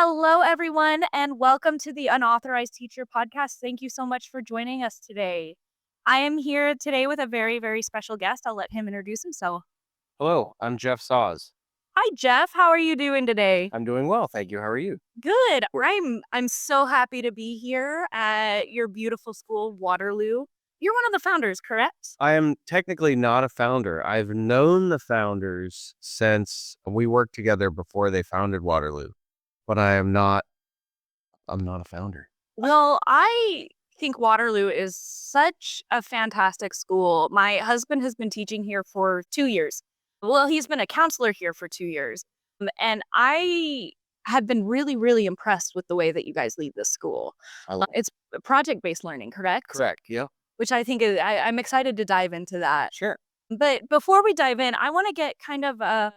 Hello, everyone, and welcome to the Unauthorized Teacher Podcast. Thank you so much for joining us today. I am here today with a very, very special guest. I'll let him introduce himself. Hello, I'm Geoff Saws. Hi, Geoff. How are you doing today? I'm doing well, thank you. How are you? Good. I'm so happy to be here at your beautiful school, Waterloo. You're one of the founders, correct? I am technically not a founder. I've known the founders since we worked together before they founded Waterloo, but I'm not a founder. Well, I think Waterloo is such a fantastic school. My husband has been teaching here for 2 years. Well, he's been a counselor here for 2 years. And I have been really, really impressed with the way that you guys lead this school. It's project-based learning, correct? Correct, yeah. Which I think is I'm excited to dive into that. Sure. But before we dive in, I wanna get kind of a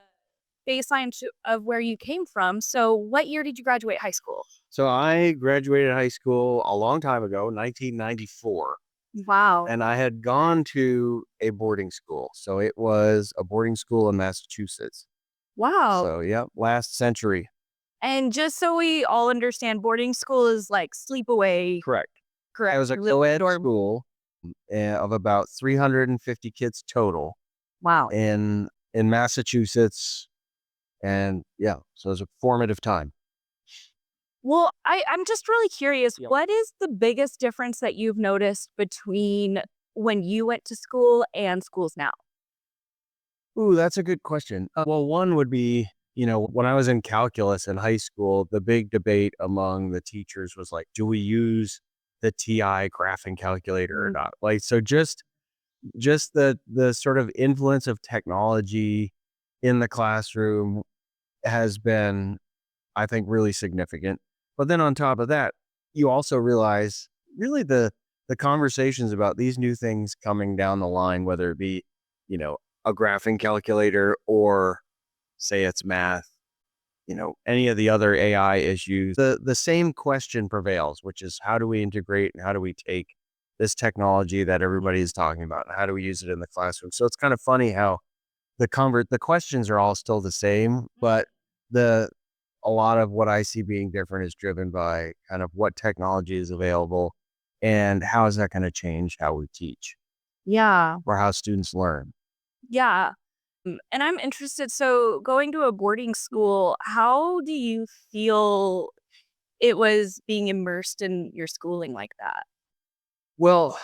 baseline of where you came from. So what year did you graduate high school? So I graduated high school a long time ago, 1994, Wow. and I had gone to a boarding school. So it was a boarding school in Massachusetts. Wow. So, yeah, last century. And just so we all understand, boarding school is like sleepaway, Correct. It correct? was a You live co-ed dorm. school of about 350 kids total Wow. in Massachusetts, and yeah, so it was a formative time. Well, I'm just really curious, Yep. what is the biggest difference that you've noticed between when you went to school and schools now? Ooh, that's a good question. Well, one would be, when I was in calculus in high school, the big debate among the teachers was like, do we use the TI graphing calculator or Mm. not? Like, so just the sort of influence of technology in the classroom has been, I think, really significant. But then on top of that, you also realize really the conversations about these new things coming down the line, whether it be, you know, a graphing calculator or say it's math, any of the other AI issues, the same question prevails, which is how do we integrate and how do we take this technology that everybody is talking about and how do we use it in the classroom? So it's kind of funny how the questions are all still the same, but the a lot of what I see being different is driven by kind of what technology is available and how is that going to change how we teach Yeah. or how students learn. Yeah. And I'm interested, so going to a boarding school, how do you feel it was being immersed in your schooling like that? Well,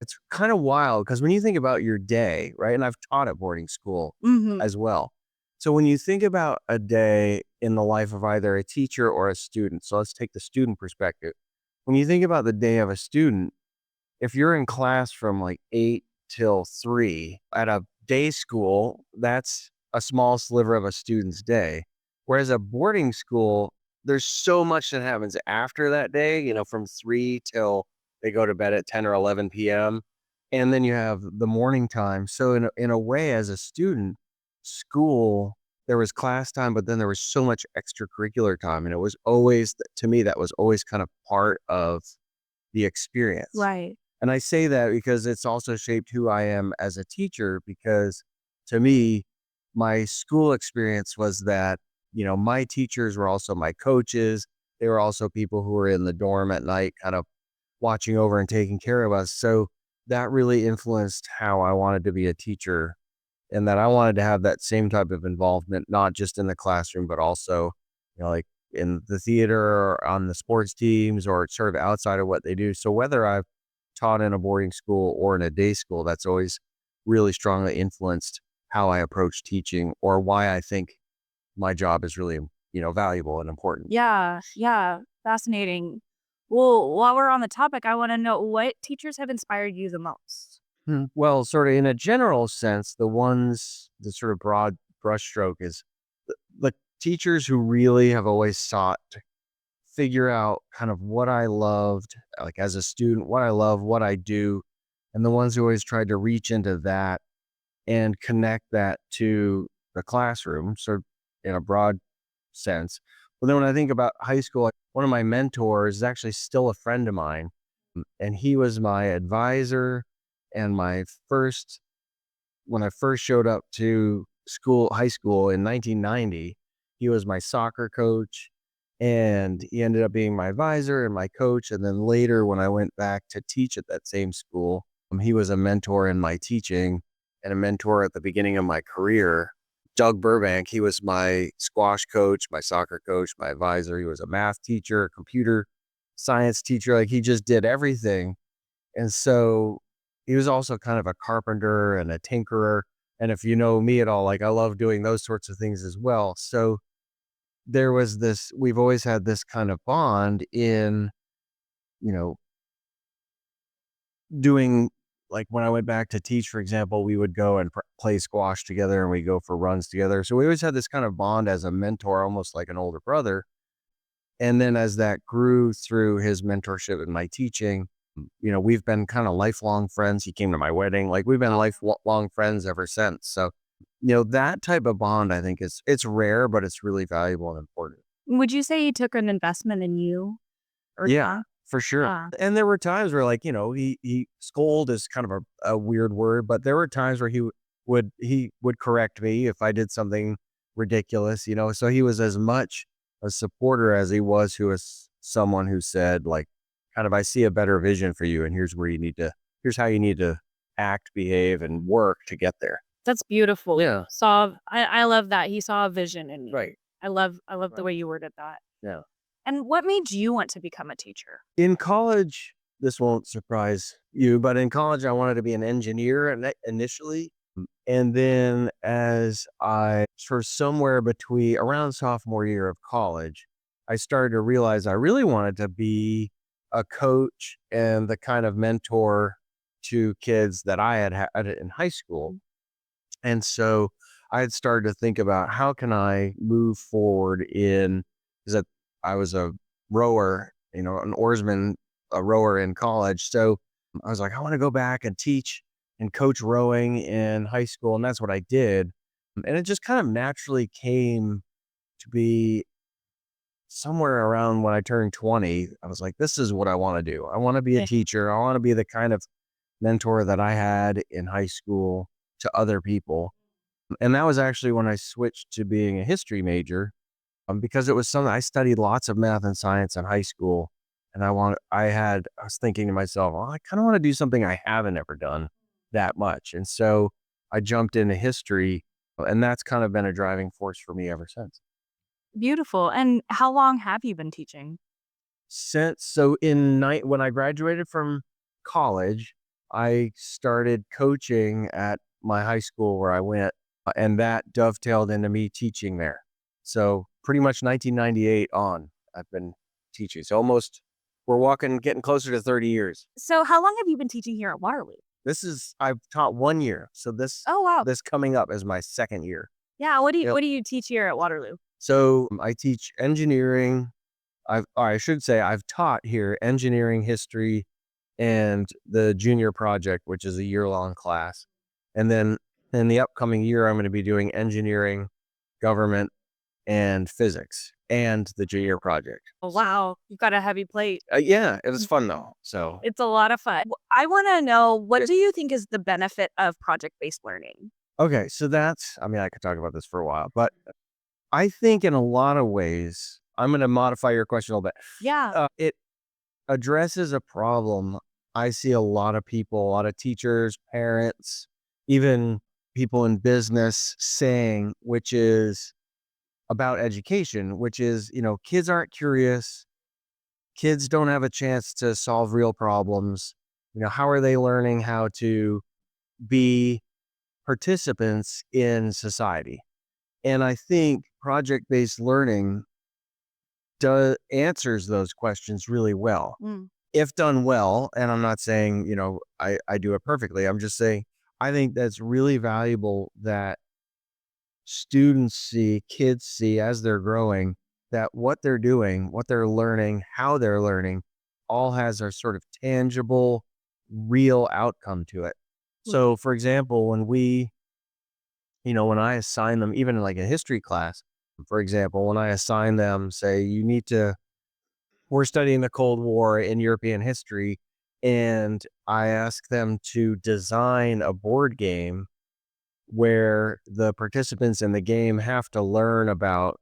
it's kind of wild because when you think about your day, right? And I've taught at boarding school Mhm. as well. So when you think about a day in the life of either a teacher or a student, so let's take the student perspective. When you think about the day of a student, if you're in class from like 8 till 3 at a day school, that's a small sliver of a student's day. Whereas a boarding school, there's so much that happens after that day, from 3 till they go to bed at 10 or 11 p.m. And then you have the morning time. So in a way, as a student, school, there was class time, but then there was so much extracurricular time. And it was always, to me, that was always kind of part of the experience. Right. And I say that because it's also shaped who I am as a teacher, because to me, my school experience was that, my teachers were also my coaches. They were also people who were in the dorm at night, kind of watching over and taking care of us. So that really influenced how I wanted to be a teacher and that I wanted to have that same type of involvement, not just in the classroom, but also, like in the theater or on the sports teams or sort of outside of what they do. So whether I've taught in a boarding school or in a day school, that's always really strongly influenced how I approach teaching or why I think my job is really, valuable and important. Yeah, yeah, fascinating. Well, while we're on the topic, I wanna know what teachers have inspired you the most? Well, sort of in a general sense, the sort of broad brushstroke is the teachers who really have always sought to figure out kind of what I loved, like as a student, what I love, what I do, and the ones who always tried to reach into that and connect that to the classroom, sort of in a broad sense. But then when I think about high school, like, one of my mentors is actually still a friend of mine, and he was my advisor and my first when I first showed up to high school in 1990, he was my soccer coach. and he ended up being my advisor and my coach. And then later, when I went back to teach at that same school, he was a mentor in my teaching and a mentor at the beginning of my career. Doug Burbank, he was my squash coach, my soccer coach, my advisor. He was a math teacher, a computer science teacher. Like, he just did everything. And so he was also kind of a carpenter and a tinkerer. And if you know me at all, like, I love doing those sorts of things as well. So we've always had this kind of bond in, you know, doing, like, when I went back to teach, for example, we would go and play squash together and we go for runs together. So we always had this kind of bond as a mentor, almost like an older brother. And then as that grew through his mentorship and my teaching, we've been kind of lifelong friends. He came to my wedding. Like, we've been lifelong friends ever since. So, that type of bond, I think it's rare, but it's really valuable and important. Would you say he took an investment in you early Yeah, on? for sure. Yeah. And there were times where, like, he scold is kind of a weird word, but there were times where he would correct me if I did something ridiculous. So he was as much a supporter as he was who was someone who said, like, kind of, I see a better vision for you, and here's how you need to act, behave, and work to get there. That's beautiful. Yeah. I love that. He saw a vision in you. Right. I love the Right. way you worded that. Yeah. And what made you want to become a teacher? In college, this won't surprise you, but in college, I wanted to be an engineer initially. And then as I, for somewhere between around sophomore year of college, I started to realize I really wanted to be a coach and the kind of mentor to kids that I had in high school. And so I had started to think about, how can I move forward in, because I was a rower, an oarsman, a rower in college. So I was like, I want to go back and teach and coach rowing in high school. And that's what I did. And it just kind of naturally came to be somewhere around when I turned 20. I was like, this is what I want to do. I want to be a Yeah. teacher. I want to be the kind of mentor that I had in high school to other people. And that was actually when I switched to being a history major, because it was something I studied lots of math and science in high school. And I was thinking to myself, well, I kind of want to do something I haven't ever done that much. And so I jumped into history, and that's kind of been a driving force for me ever since. Beautiful. And how long have you been teaching? When I graduated from college, I started coaching at my high school where I went, and that dovetailed into me teaching there. So pretty much 1998 on, I've been teaching. So getting closer to 30 years. So how long have you been teaching here at Waterloo? I've taught 1 year. So Oh, wow. this coming up is my second year. Yeah. Yep. What do you teach here at Waterloo? So I teach engineering. I should say I've taught here engineering, history, and the junior project, which is a year-long class. And then in the upcoming year, I'm going to be doing engineering, government, and physics, and the junior project. Oh, wow. You've got a heavy plate. Yeah, it was fun though. So, It's a lot of fun. I want to know, what do you think is the benefit of project-based learning? okay, so I mean, I could talk about this for a while, but I think in a lot of ways, I'm going to modify your question a little bit. Yeah. It addresses a problem I see a lot of people, a lot of teachers, parents, even people in business saying, which is about education, which is, kids aren't curious. Kids don't have a chance to solve real problems. How are they learning how to be participants in society? And I think project based learning answers those questions really well. Mm. If done well, and I'm not saying, I do it perfectly. I'm just saying I think that's really valuable that kids see as they're growing, that what they're doing, what they're learning, how they're learning, all has a sort of tangible, real outcome to it. Mm. So, for example, when I assign them, even in like a history class, for example, when I assign them, say, we're studying the Cold War in European history, and I ask them to design a board game where the participants in the game have to learn about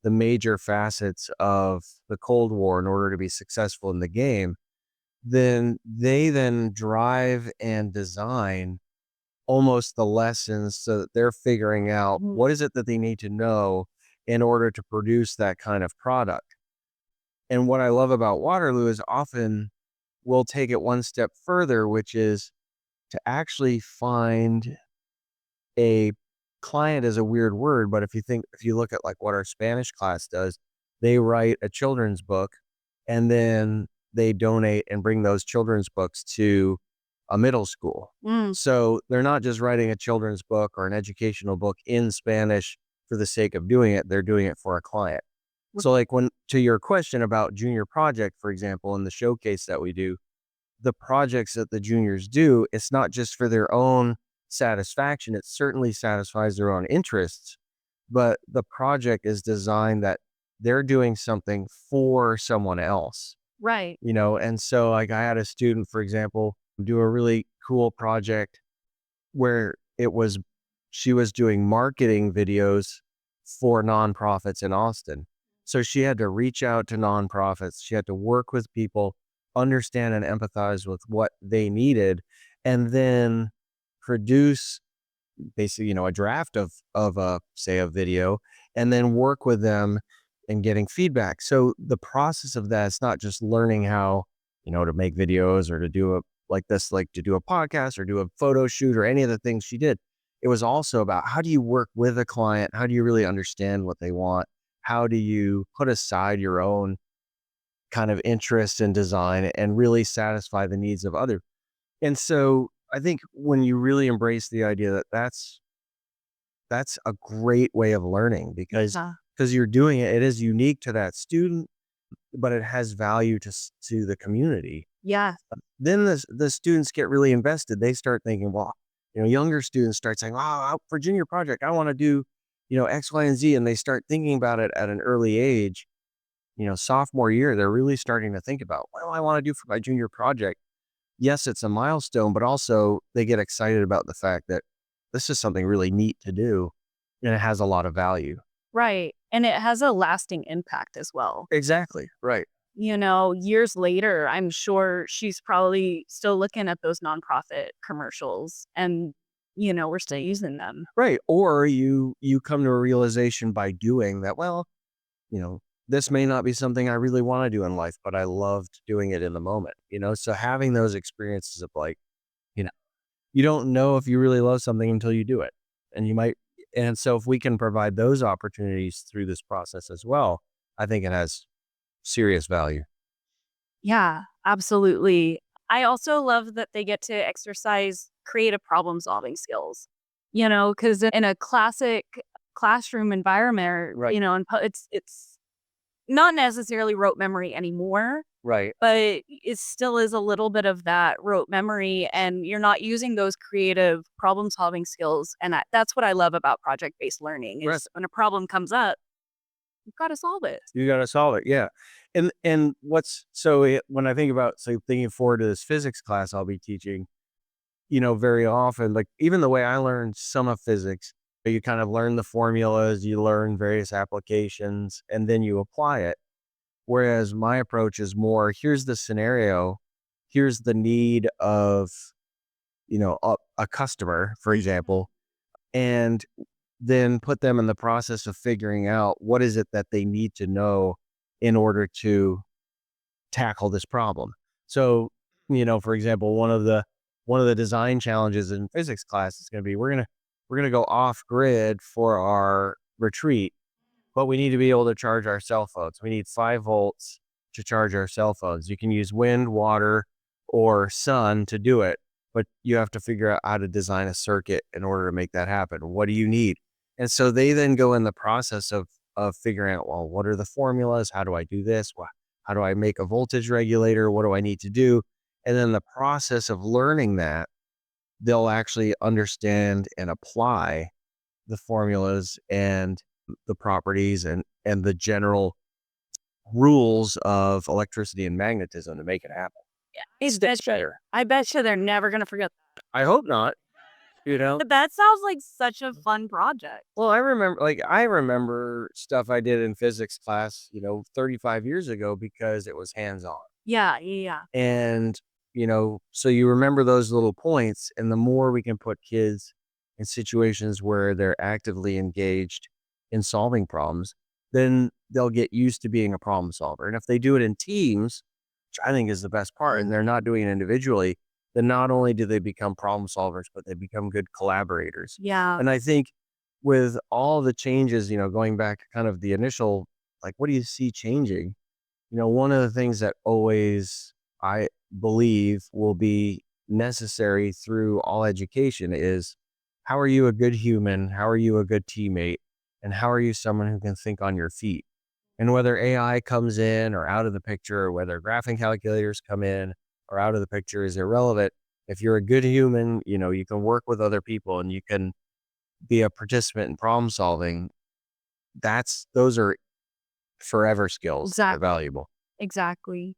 the major facets of the Cold War in order to be successful in the game, then they then drive and design almost the lessons so that they're figuring out Mhm. what is it that they need to know in order to produce that kind of product. And what I love about Waterloo is often we'll take it one step further, which is to actually find a client is a weird word, but if you look at like what our Spanish class does, they write a children's book and then they donate and bring those children's books to a middle school. Mm, So they're not just writing a children's book or an educational book in Spanish for the sake of doing it, they're doing it for a client. So like when to your question about junior project, for example, in the showcase that we do, the projects that the juniors do, it's not just for their own satisfaction. It certainly satisfies their own interests, but the project is designed that they're doing something for someone else, right. you know? And so, like, I had a student, for example, do a really cool project where she was doing marketing videos for nonprofits in Austin. So she had to reach out to nonprofits. She had to work with people, understand and empathize with what they needed, and then produce basically, you know, a draft of a say a video and then work with them and getting feedback. So the process of that, it's not just learning how, you know, to make videos or to do a like this, like to do a podcast or do a photo shoot or any of the things she did. It was also about how do you work with a client? How do you really understand what they want? How do you put aside your own kind of interest in design and really satisfy the needs of others? And so I think when you really embrace the idea that that's a great way of learning Yeah. because you're doing it, it is unique to that student, but it has value to the community. Yeah. Then the students get really invested. They start thinking, well, you know, younger students start saying, "Oh, for junior project, I want to do, you know, X, Y, and Z," and they start thinking about it at an early age. You know, sophomore year, they're really starting to think about what do I want to do for my junior project. Yes, it's a milestone, but also they get excited about the fact that this is something really neat to do and it has a lot of value. Right. And it has a lasting impact as well. Exactly. Right. Years later, I'm sure she's probably still looking at those nonprofit commercials and, we're still using them. Right. Or you come to a realization by doing that, well, you know, this may not be something I really want to do in life, but I loved doing it in the moment, you know? So having those experiences of like, you know, you don't know if you really love something until you do it. And you might and so if we can provide those opportunities through this process as well, I think it has serious value. Yeah, absolutely. I also love that they get to exercise creative problem solving skills, because in a classic classroom environment, Right. it's not necessarily rote memory anymore, Right. but it still is a little bit of that rote memory, and you're not using those creative problem solving skills. And that's what I love about project based learning Right. is when a problem comes up, you've got to solve it. You gotta solve it, yeah. And what's so when I think about, say, thinking forward to this physics class I'll be teaching, you know, very often, like, even the way I learned some of physics, you kind of learn the formulas, you learn various applications, and then you apply it. Whereas my approach is more, here's the scenario, here's the need of, you know, a customer, for example, and then put them in the process of figuring out what is it that they need to know in order to tackle this problem. So, you know, for example, one of the design challenges in physics class is going to be we're going to go off grid for our retreat, but we need to be able to charge our cell phones. We need 5 volts to charge our cell phones. You can use wind, water, or sun to do it, but you have to figure out how to design a circuit in order to make that happen. What do you need? And so they then go in the process of figuring out, well, what are the formulas? How do I do this? How do I make a voltage regulator? What do I need to do? And then the process of learning that, they'll actually understand and apply the formulas and the properties and the general rules of electricity and magnetism to make it happen. I Stitch bet you better. I bet you they're never gonna forget. I hope not. you know? That sounds like such a fun project. Well, I remember stuff I did in physics class, 35 years ago because it was hands-on. Yeah, yeah, yeah. And, so you remember those little points, and the more we can put kids in situations where they're actively engaged in solving problems, then they'll get used to being a problem solver. And if they do it in teams, which I think is the best part, and they're not doing it individually, then not only do they become problem solvers, but they become good collaborators. Yeah, And I think with all the changes, going back to kind of the initial, like, what do you see changing? One of the things that always I believe will be necessary through all education is how are you a good human? How are you a good teammate? And how are you someone who can think on your feet? And whether AI comes in or out of the picture, or whether graphing calculators come in or out of the picture is irrelevant. If you're a good human, you can work with other people and you can be a participant in problem solving. Those are forever skills that are exactly, valuable. exactly.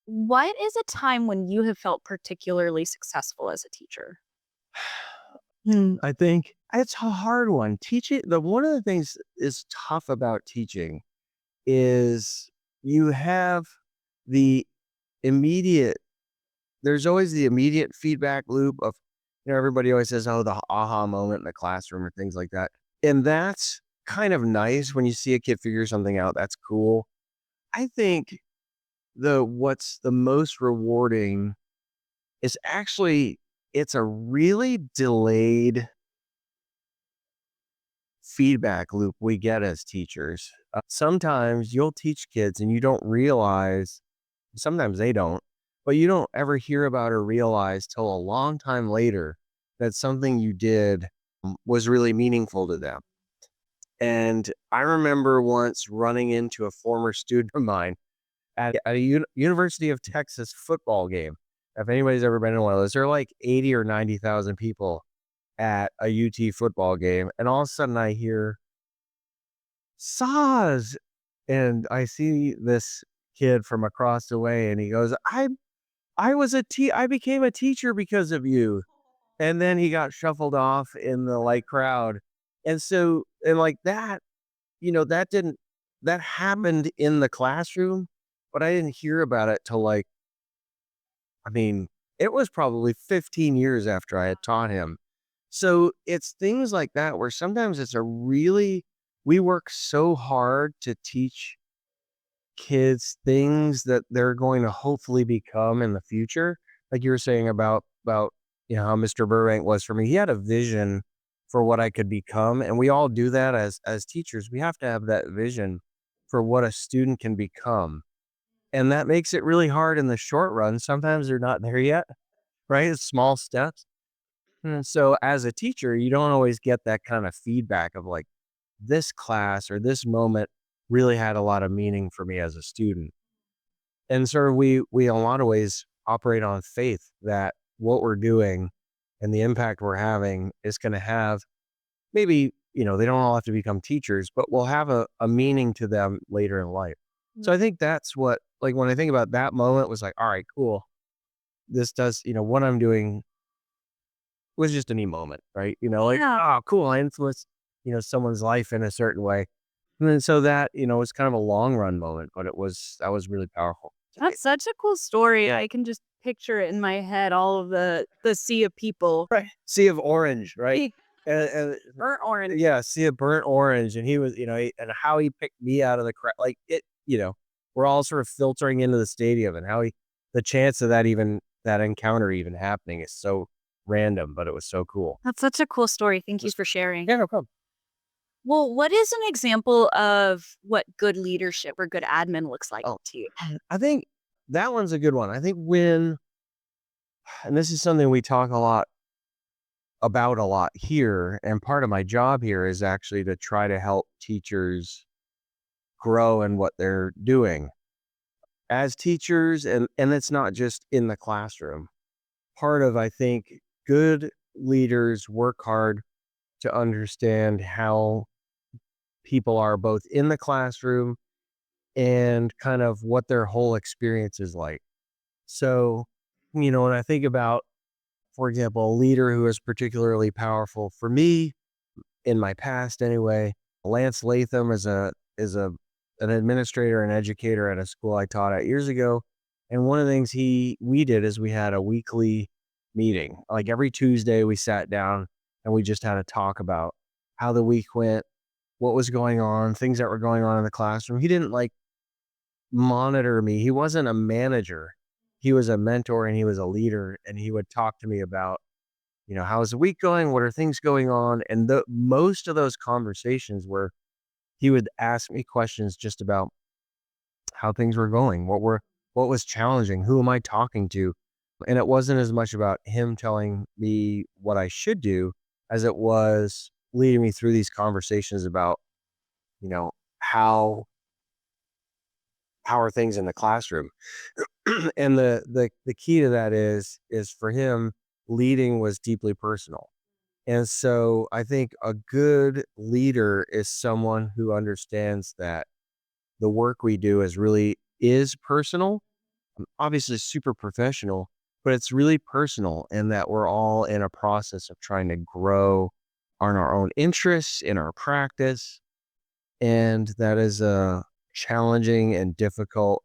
What is a time when you have felt particularly successful as a teacher? Hmm. I think it's a hard one. Teaching the one of the things is tough about teaching is you have the immediate there's always the immediate feedback loop of everybody always says, "Oh, the aha moment in the classroom," or things like that. And that's kind of nice when you see a kid figure something out. That's cool. I think the what's the most rewarding is actually it's a really delayed feedback loop we get as teachers. Sometimes you'll teach kids and you don't realize, sometimes they don't, but you don't ever hear about or realize till a long time later that something you did was really meaningful to them. And I remember once running into a former student of mine at a University of Texas football game. If anybody's ever been in one of those, there are like 80 or 90,000 people at a UT football game. And all of a sudden I hear "Saws," and I see this kid from across the way, and he goes, I became a teacher because of you." And then he got shuffled off in the, like, crowd. And so and like that, that didn't that happened in the classroom, but I didn't hear about it till, like, I mean, it was probably 15 years after I had taught him. So, it's things like that where sometimes we work so hard to teach kids things that they're going to hopefully become in the future. Like you were saying about how Mr. Burbank was for me. He had a vision for what I could become, and we all do that as teachers. We have to have that vision for what a student can become, and that makes it really hard in the short run. Sometimes they're not there yet, right? It's small steps. And so as a teacher, you don't always get that kind of feedback of like this class or this moment really had a lot of meaning for me as a student. And sort of we in a lot of ways operate on faith that what we're doing and the impact we're having is going to have maybe, they don't all have to become teachers, but will have a meaning to them later in life. So I think that's what, like, when I think about that moment was like, all right, cool. This does, what I'm doing was just a neat moment, right? Like, Yeah. oh, cool. I influenced, someone's life in a certain way. And then so that, was kind of a long run moment, but that was really powerful. That's such a cool story. I can just picture it in my head, all of the sea of people. Right. Sea of orange, right? And Burnt orange. yeah, sea of burnt orange. And he was, and how he picked me out of the crowd. Like we're all sort of filtering into the stadium and the chance of that encounter even happening is so random, but it was so cool. That's such a cool story. Thank you for sharing. Yeah, no problem. Well, what is an example of what good leadership or good admin looks like Oh, to you? I think that one's a good one. I think and this is something we talk a lot here, and part of my job here is actually to try to help teachers grow in what they're doing as teachers, and it's not just in the classroom. Part of, I think, good leaders work hard to understand how people are both in the classroom and kind of what their whole experience is like. So, when I think about for example, a leader who is particularly powerful for me in my past anyway. Lance Latham is an administrator and educator at a school I taught at years ago. And one of the things we did is we had a weekly meeting. Like every Tuesday we sat down and we just had a talk about how the week went, what was going on, things that were going on in the classroom. He didn't like monitor me. He wasn't a manager. He was a mentor and he was a leader, and he would talk to me about, how's the week going? What are things going on? And the most of those conversations were he would ask me questions just about how things were going, what was challenging, who am I talking to? And it wasn't as much about him telling me what I should do as it was leading me through these conversations about, you know, how how are things in the classroom. And the key to that is for him, leading was deeply personal. And so I think a good leader is someone who understands that the work we do is personal, obviously super professional, but it's really personal, and that we're all in a process of trying to grow on our own interests in our practice. And that is challenging and difficult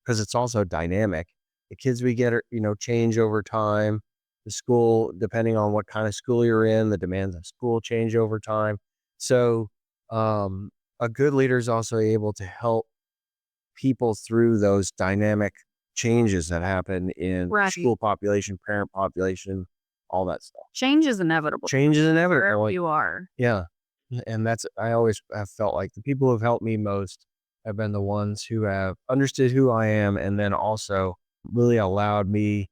because it's also dynamic. The kids we get change over time. The school, depending on what kind of school you're in, the demands of school change over time. So um, a good leader is also able to help people through those dynamic changes that happen in Right. school population, parent population, all that stuff. Change is inevitable Change is inevitable. wherever Like, you are. yeah. And I always have felt like the people who have helped me most have been the ones who have understood who I am and then also really allowed me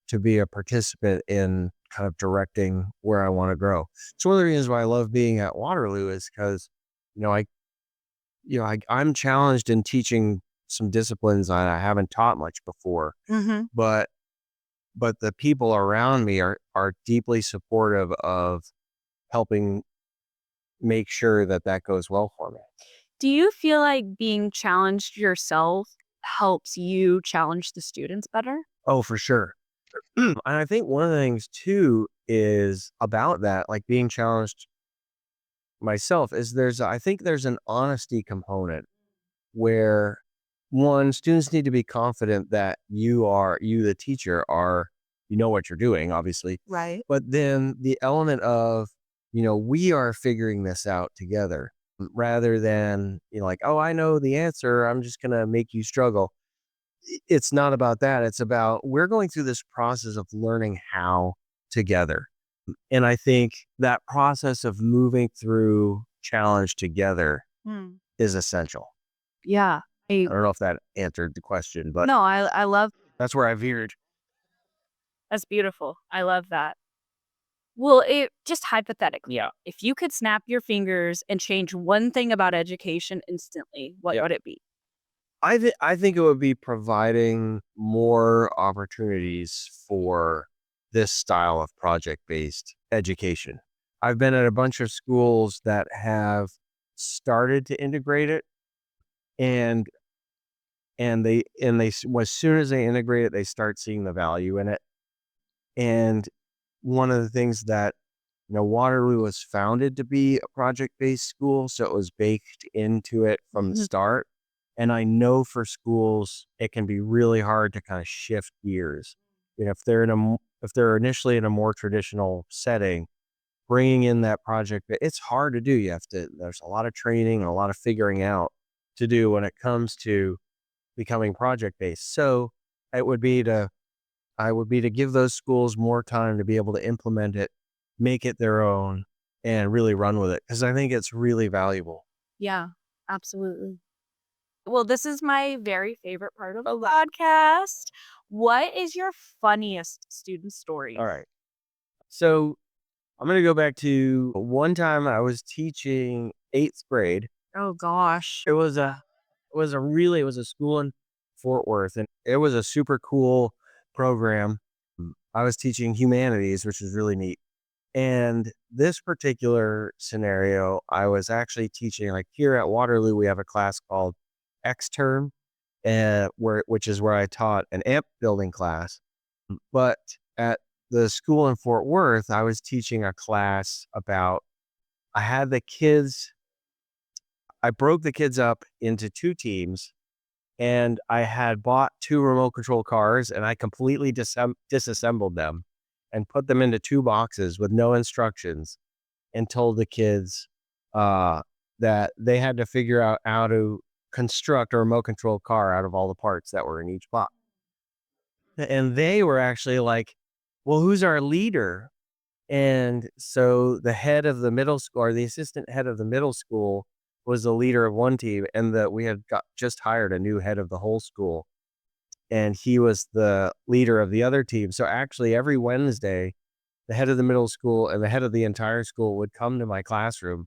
to be a participant in kind of directing where I want to grow. So one of the reasons why I love being at Waterloo is because, you know, I, I'm challenged in teaching some disciplines that I haven't taught much before, Mhm. but the people around me are deeply supportive of helping make sure that that goes well for me. Do you feel like being challenged yourself helps you challenge the students better? Oh, for sure. And I think one of the things too is about that, like being challenged myself, is I think there's an honesty component where one, students need to be confident that you, the teacher, you know what you're doing, obviously. Right. But then the element of, we are figuring this out together rather than, like, oh, I know the answer. I'm just going to make you struggle. It's not about that. It's about we're going through this process of learning how together. And I think that process of moving through challenge together Mm. is essential. Yeah. I don't know if that answered the question, but No, I love that's where I veered. that's beautiful. I love that. Well, it just hypothetically, Yeah. if you could snap your fingers and change one thing about education instantly, what Yeah. would it be? I think it would be providing more opportunities for this style of project-based education. I've been at a bunch of schools that have started to integrate it, and as soon as they integrate it, they start seeing the value in it. And one of the things that, Waterloo was founded to be a project-based school, so it was baked into it from the Mhm. start. And I know for schools, it can be really hard to kind of shift gears. If they're initially in a more traditional setting, bringing in that project, it's hard to do. There's a lot of training and a lot of figuring out to do when it comes to becoming project-based. So it would be to I would be to give those schools more time to be able to implement it, make it their own, and really run with it because I think it's really valuable. Yeah, absolutely. Well, this is my very favorite part of the podcast. What is your funniest student All story? right. So I'm going to go back to one time I was teaching eighth grade. Oh gosh. It was a school in Fort Worth, and it was a super cool program. I was teaching humanities, which is really neat. And this particular scenario, I was actually teaching, like here at Waterloo, we have a class called X term, which is where I taught an amp building class. But at the school in Fort Worth, I was teaching a class about I had the kids I broke the kids up into 2 teams, and I had bought 2 remote control cars, and I completely disassembled them and put them into 2 boxes with no instructions and told the kids, uh, that they had to figure out how to construct a remote control car out of all the parts that were in each box. And they were actually like, "Well, who's our leader?" And so the head of the middle school or the assistant head of the middle school was the leader of one team, and that we had got just hired a new head of the whole school, and he was the leader of the other team. So actually every Wednesday, the head of the middle school and the head of the entire school would come to my classroom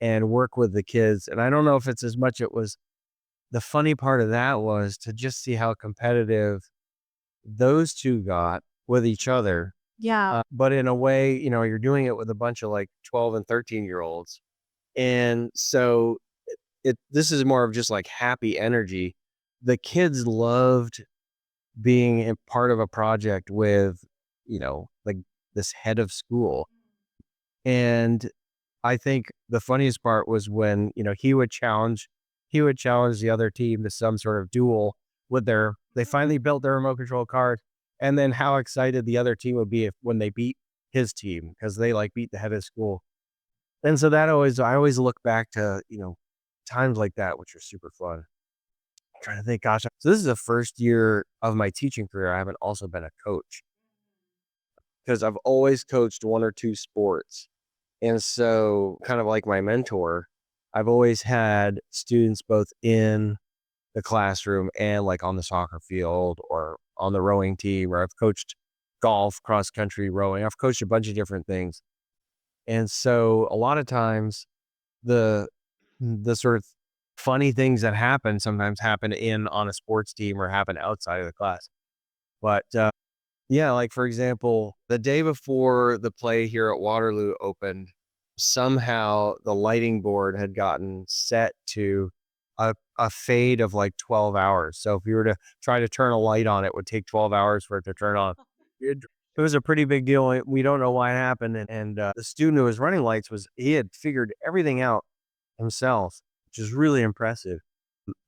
and work with the kids. And I don't know if it's as much it was the funny part of that was to just see how competitive those 2 got with each other. Yeah. But in a way, you're doing it with a bunch of like 12 and 13-year-olds. And so this is more of just like happy energy. The kids loved being a part of a project with, like this head of school. And I think the funniest part was when, he would challenge the other team to some sort of duel with they finally built their remote control card. And then how excited the other team would be when they beat his team because they like beat the head of school. And so I always look back to, times like that, which are super fun. I'm trying to think, gosh. So this is the first year of my teaching career. I haven't also been a coach because I've always coached one or two sports. And so, kind of like my mentor, I've always had students both in the classroom and like on the soccer field or on the rowing team, or I've coached golf, cross country rowing. I've coached a bunch of different things. And so, a lot of times, the the sort of funny things that happen sometimes happen in on a sports team or happen outside of the class. But yeah, like, for example, the day before the play here at Waterloo opened, somehow the lighting board had gotten set to a fade of, like, 12 hours. So if you were to try to turn a light on, it would take 12 hours for it to turn on. It was a pretty big deal, and we don't know why it happened, and the student who was running lights he had figured everything out himself, which is really impressive.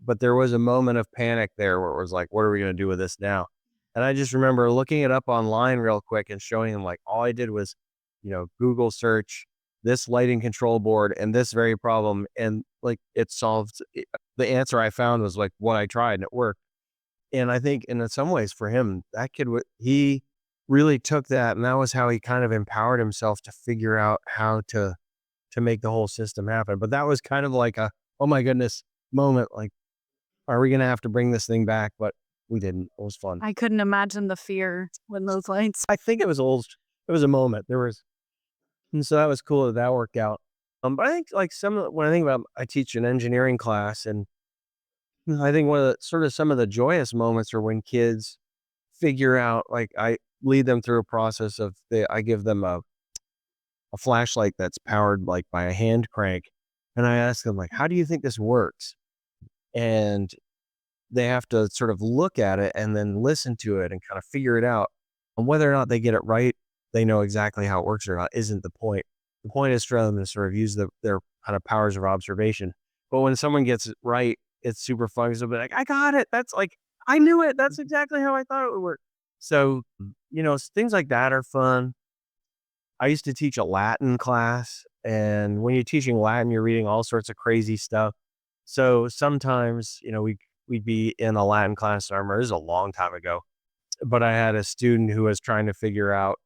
But there was a moment of panic there where it was like, "What are we gonna do with this now?" And I just remember looking it up online real quick and showing him, like, all I did was, Google search this lighting control board and this very problem, and, like, it solved the answer I found was, like, what I tried, and it worked. And I think in some ways for him, that kid he really took that, and that was how he kind of empowered himself to figure out how to make the whole system happen. But that was kind of like a, "Oh my goodness," moment, like, "Are we gonna have to bring this thing back?" But we didn't. It was fun. I couldn't imagine the fear when those lights. I think it was a moment. And so that was cool that that worked out. But I think like when I think about I teach an engineering class, and I think one of the sort of some of the joyous moments are when kids figure out, like, I lead them through a process of I give them a flashlight that's powered like by a hand crank. And I ask them, like, "How do you think this works?" And they have to sort of look at it and then listen to it and kind of figure it out. And whether or not they get it right, they know exactly how it works or not, isn't the point. The point is for them to sort of use their kind of powers of observation. But when someone gets it right, it's super fun because they'll be like, "I got it. That's like, I knew it. That's exactly how I thought it would work." So, things like that are fun. I used to teach a Latin class, and when you're teaching Latin, you're reading all sorts of crazy stuff. So sometimes, we'd be in a Latin class. I remember this is a long time ago, but I had a student who was trying to figure out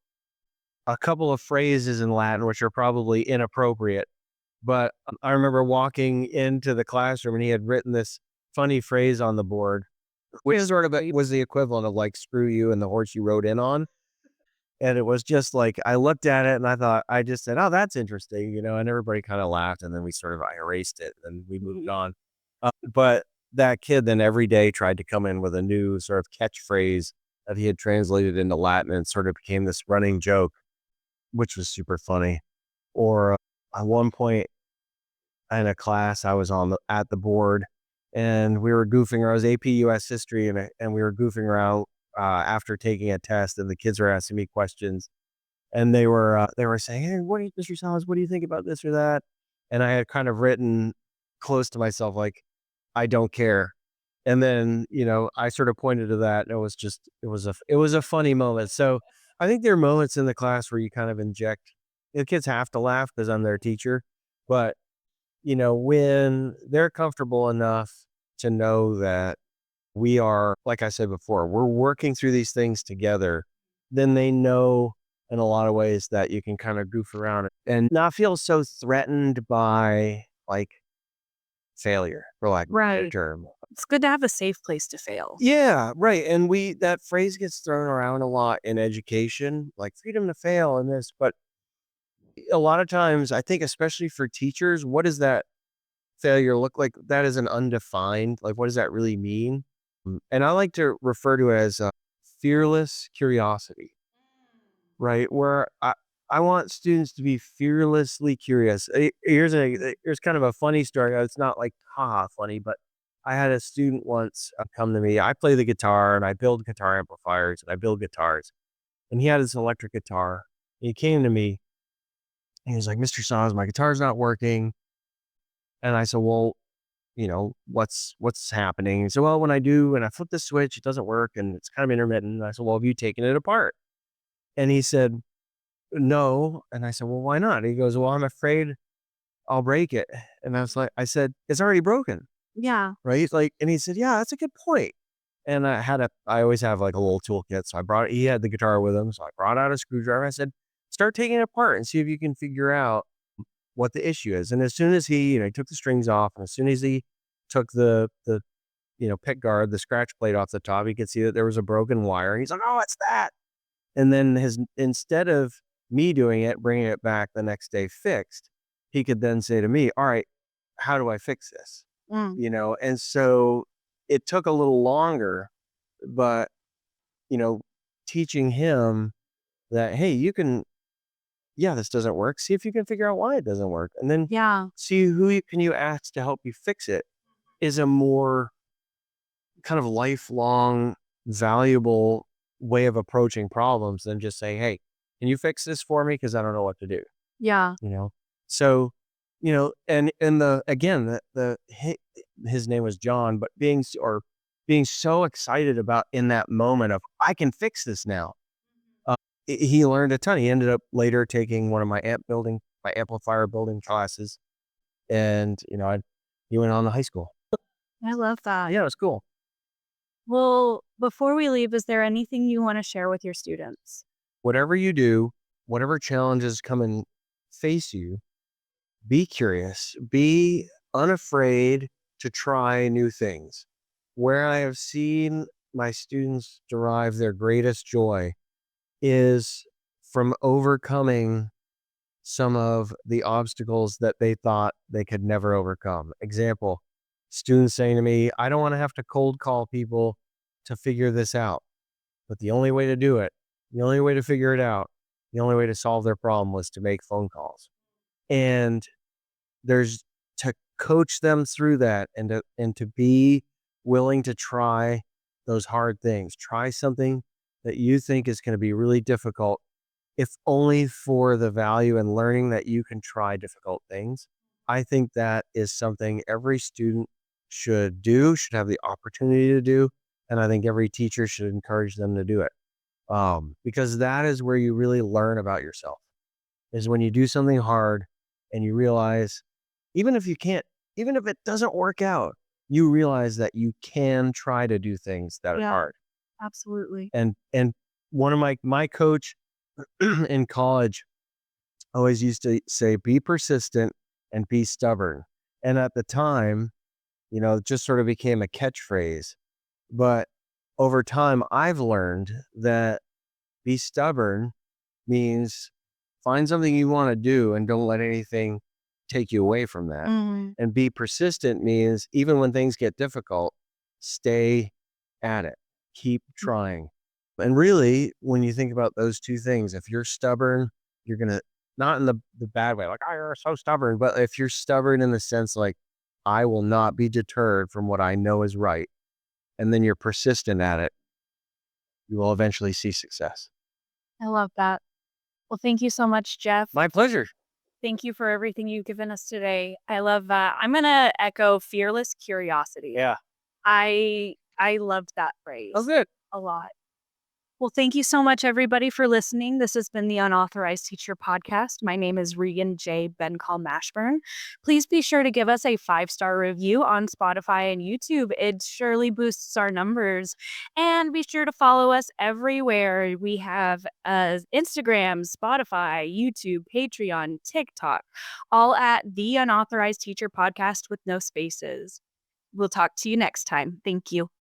a couple of phrases in Latin, which are probably inappropriate. But I remember walking into the classroom and he had written this funny phrase on the board, which sort of was the equivalent of like "screw you" and the horse you rode in on. And it was just like, I looked at it and I just said, "Oh, that's interesting," and everybody kind of laughed. And then I erased it and we moved on. But that kid then every day tried to come in with a new sort of catchphrase that he had translated into Latin and sort of became this running joke, which was super funny. Or at one point in a class, I was at the board and we were goofing around. It was AP US history, and we were goofing around after taking a test, and the kids were asking me questions, and they were saying, "Hey, what do you, Mr. Salas, what do you think about this or that?" And I had kind of written close to myself, like, "I don't care." And then, I sort of pointed to that, and it was a funny moment. So I think there are moments in the class where you kind of inject. The kids have to laugh because I'm their teacher, but when they're comfortable enough to know that we are, like I said before, we're working through these things together, then they know in a lot of ways that you can kind of goof around and not feel so threatened by like failure, for lack of a better Right. term. It's good to have a safe place to fail. Yeah, right. And that phrase gets thrown around a lot in education, like freedom to fail and this, but a lot of times I think especially for teachers, what does that failure look like? That is an undefined, like what does that really mean? And I like to refer to it as fearless curiosity, right? Where I want students to be fearlessly curious. Here's kind of a funny story. It's not like haha funny, but I had a student once come to me. I play the guitar and I build guitar amplifiers and I build guitars. And he had this electric guitar. He came to me and he was like, "Mr. Sons, my guitar's not working." And I said, "Well, what's happening?" He said, "Well, when I flip the switch, it doesn't work and it's kind of intermittent." And I said, "Well, have you taken it apart?" And he said, "No." And I said, "Well, why not?" He goes, "Well, I'm afraid I'll break it." And I said, "It's already broken." Yeah. Right? Like, and he said, "Yeah, that's a good point." And I always have like a little toolkit. So he had the guitar with him. So I brought out a screwdriver. I said, "Start taking it apart and see if you can figure out what the issue is." And as soon as he took the strings off, and as soon as he took the pick guard, the scratch plate off the top, he could see that there was a broken wire. And he's like, "Oh, it's that." And then instead of me doing it, bringing it back the next day fixed, he could then say to me, "All right, how do I fix this?" Mm. And so it took a little longer, but, you know, teaching him that, hey, yeah, this doesn't work. See if you can figure out why it doesn't work. And then Yeah. see can you ask to help you fix it is a more kind of lifelong, valuable way of approaching problems than just saying, "Hey, can you fix this for me? Because I don't know what to do." Yeah. You know? So, and his name was John, but being so excited about in that moment of, "I can fix this now." He learned a ton. He ended up later taking one of my amplifier building classes, and, he went on to high school. I love that. Yeah, it was cool. Well, before we leave, is there anything you want to share with your students? Whatever you do, whatever challenges come and face you, be curious, be unafraid to try new things. Where I have seen my students derive their greatest joy is from overcoming some of the obstacles that they thought they could never overcome. Example, students saying to me, "I don't want to have to cold call people to figure this out. But the only way to do it, the only way to figure it out, the only way to solve their problem was to make phone calls." And there's to coach them through that and to be willing to try those hard things. Try something that you think is going to be really difficult, if only for the value and learning that you can try difficult things. I think that is something every student should do, should have the opportunity to do. And I think every teacher should encourage them to do it. Because that is where you really learn about yourself, is when you do something hard and you realize, even if you can't, even if it doesn't work out, you realize that you can try to do things that are Yeah, hard. absolutely. And one of my coach in college always used to say, "Be persistent and be stubborn." And at the time, it just sort of became a catchphrase. But over time, I've learned that be stubborn means find something you want to do and don't let anything take you away from that. Mhm. And be persistent means even when things get difficult, stay at it, keep trying. And really, when you think about those two things, if you're stubborn, you're going to, not in the bad way, like, "Oh, you're so stubborn," but if you're stubborn in the sense like, "I will not be deterred from what I know is right," and then you're persistent at it, you will eventually see success. I love that. Well, thank you so much, Geoff. My pleasure. Thank you for everything you've given us today. I love that. I'm gonna echo fearless curiosity. Yeah. I loved that Oh, phrase good. a lot. Well, thank you so much, everybody, for listening. This has been the Unauthorized Teacher Podcast. My name is Regan J. Bencall Mashburn. Please be sure to give us a 5-star review on Spotify and YouTube. It surely boosts our numbers. And be sure to follow us everywhere. We have Instagram, Spotify, YouTube, Patreon, TikTok, all at the Unauthorized Teacher Podcast with no spaces. We'll talk to you next time. Thank you.